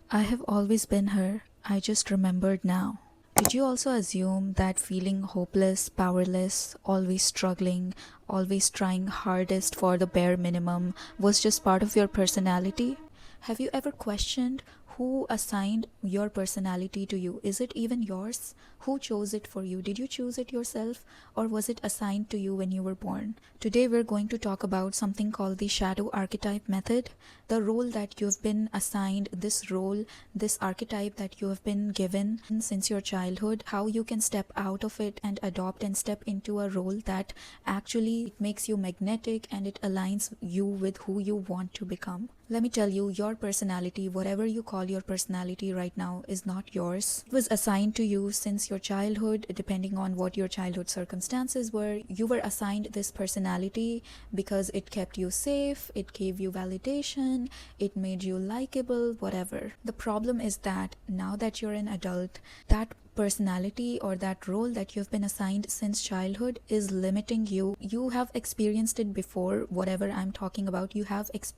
I have always been her, I just remembered now. Did you also assume that feeling hopeless, powerless, always struggling, always trying hardest for the bare minimum was just part of your personality? Have you ever questioned who assigned your personality to you? Is it even yours? Who chose it for you? Did you choose it yourself, or was it assigned to you when you were born? Today we're going to talk about something called the shadow archetype method, the role that you've been assigned, this role, this archetype that you have been given since your childhood, how you can step out of it and adopt and step into a role that actually makes you magnetic and it aligns you with who you want to become. Let me tell you, your personality, whatever you call your personality right now, is not yours. It was assigned to you since your childhood, depending on what your childhood circumstances were. You were assigned this personality because it kept you safe, it gave you validation, it made you likable, whatever. The problem is that now that you're an adult, that personality or that role that you've been assigned since childhood is limiting you. You have experienced it before. Whatever I'm talking about, you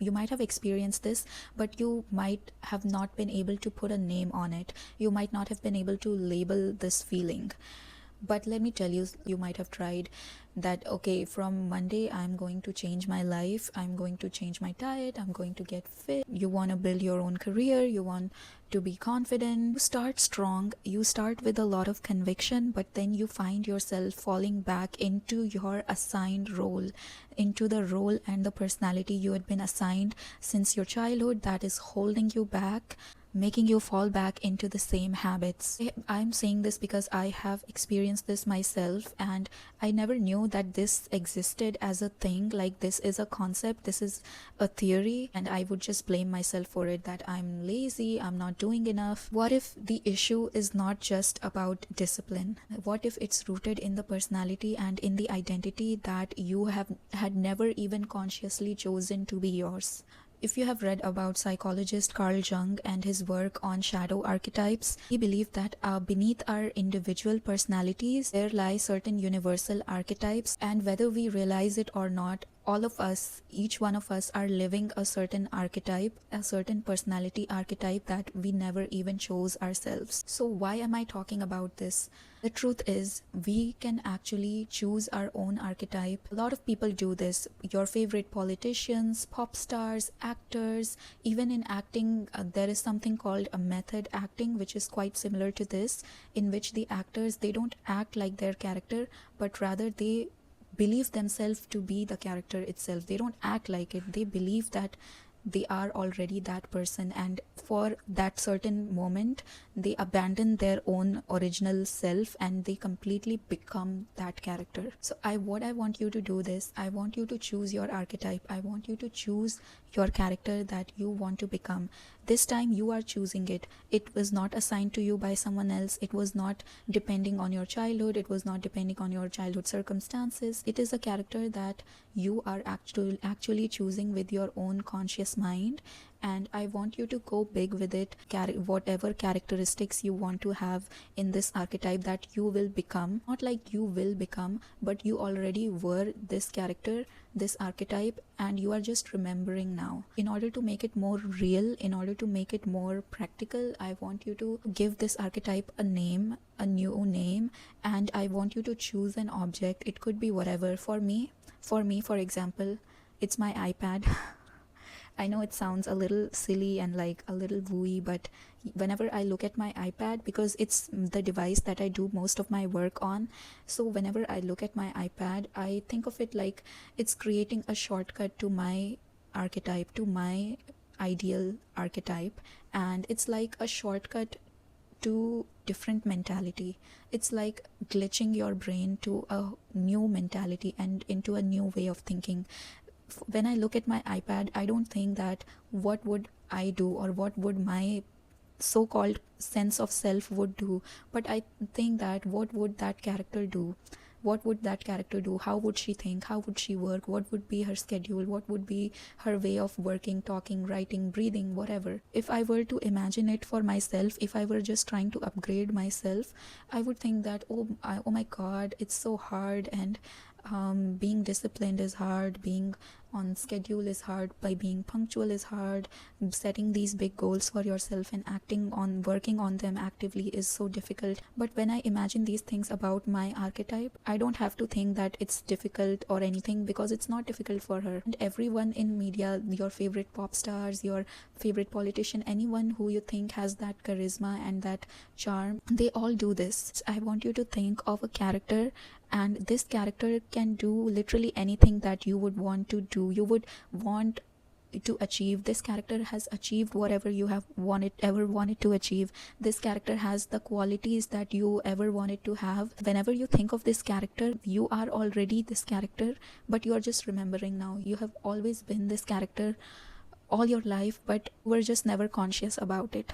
might have experienced this, but you might have not been able to put a name on it. You might not have been able to label this feeling. But let me tell you, you might have tried that, okay, from Monday, I'm going to change my life. I'm going to change my diet. I'm going to get fit. You want to build your own career. You want to be confident. You start strong. You start with a lot of conviction, but then you find yourself falling back into your assigned role, into the role and the personality you had been assigned since your childhood that is holding you back, making you fall back into the same habits. I'm saying this because I have experienced this myself, and I never knew that this existed as a thing. Like, this is a concept, this is a theory, and I would just blame myself for it, that I'm lazy, I'm not doing enough. What if the issue is not just about discipline? What if it's rooted in the personality and in the identity that you had never even consciously chosen to be yours? If you have read about psychologist Carl Jung and his work on shadow archetypes, he believed that beneath our individual personalities, there lie certain universal archetypes, and whether we realize it or not, all of us, each one of us, are living a certain archetype, a certain personality archetype that we never even chose ourselves. So why am I talking about this? The truth is, we can actually choose our own archetype. A lot of people do this. Your favorite politicians, pop stars, actors, even in acting, there is something called a method acting, which is quite similar to this, in which the actors, they don't act like their character, but rather they believe themselves to be the character itself. They don't act like it. They believe that they are already that person, and for that certain moment they abandon their own original self and they completely become that character. So what I want you to do this, I want you to choose your archetype. I want you to choose your character that you want to become. This time you are choosing it. It was not assigned to you by someone else. It was not depending on your childhood. It was not depending on your childhood circumstances. It is a character that you are actually choosing with your own conscious mind, and I want you to go big with it. Whatever characteristics you want to have in this archetype that you will become, not like you will become, but you already were this character, this archetype, and you are just remembering now. In order to make it more real, in order to make it more practical, I want you to give this archetype a name, a new name, and I want you to choose an object. It could be whatever. For example, it's my iPad. I know it sounds a little silly and like a little wooey, but whenever I look at my iPad, because it's the device that I do most of my work on, so whenever I look at my iPad, I think of it like it's creating a shortcut to my archetype, to my ideal archetype, and it's like a shortcut to different mentality. It's like glitching your brain to a new mentality and into a new way of thinking. When I look at my iPad, I don't think that what would I do or what would my so-called sense of self would do, but I think that what would that character do? What would that character do? How would she think? How would she work? What would be her schedule? What would be her way of working, talking, writing, breathing, whatever? If I were to imagine it for myself, if I were just trying to upgrade myself, I would think that, oh my God, it's so hard, and being disciplined is hard, being on schedule is hard, by being punctual is hard, setting these big goals for yourself and working on them actively is so difficult. But when I imagine these things about my archetype, I don't have to think that it's difficult or anything, because it's not difficult for her. And everyone in media, your favorite pop stars, your favorite politician, anyone who you think has that charisma and that charm, they all do this. I want you to think of a character, and this character can do literally anything that you would want to do, you would want to achieve. This character has achieved whatever you have ever wanted to achieve. This character has the qualities that you ever wanted to have. Whenever you think of this character, you are already this character, but you are just remembering now. You have always been this character all your life, but we're just never conscious about it.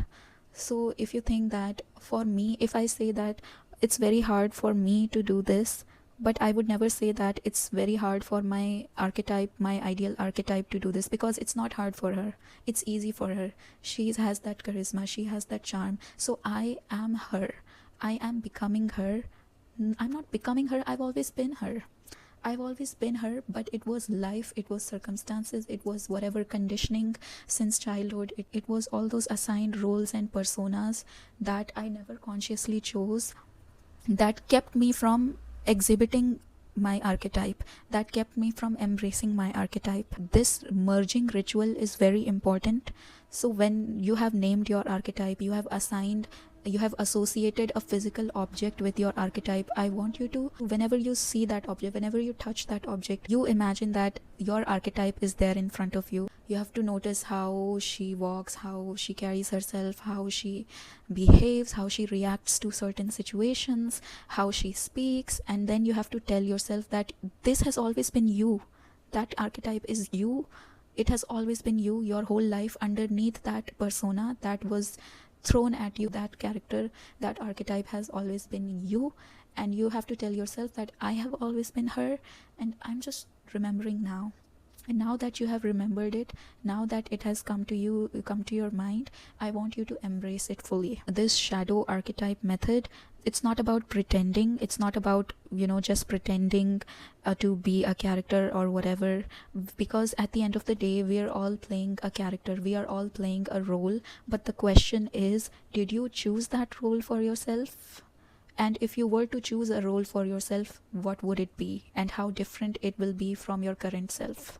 So if you think that, for me, if I say that it's very hard for me to do this, but I would never say that it's very hard for my archetype, my ideal archetype, to do this, because it's not hard for her. It's easy for her. She has that charisma, she has that charm. So I am her. I am becoming her. I'm not becoming her, I've always been her. I've always been her, but it was life, it was circumstances, it was whatever conditioning since childhood. It was all those assigned roles and personas that I never consciously chose, that kept me from exhibiting my archetype, that kept me from embracing my archetype. This merging ritual is very important. So when you have named your archetype, you have associated a physical object with your archetype, I want you to, whenever you see that object, whenever you touch that object, you imagine that your archetype is there in front of you. You have to notice how she walks, how she carries herself, how she behaves, how she reacts to certain situations, how she speaks, and then you have to tell yourself that this has always been you. That archetype is you. It has always been you your whole life. Underneath that persona that was thrown at you, that character, that archetype has always been you. And you have to tell yourself that I have always been her, and I'm just remembering now. And now that you have remembered it, now that it has come to your mind, I want you to embrace it fully. This shadow archetype method, it's not about pretending. It's not about, just pretending to be a character or whatever, because at the end of the day, we are all playing a character, we are all playing a role. But the question is, did you choose that role for yourself? And if you were to choose a role for yourself, what would it be, and how different it will be from your current self?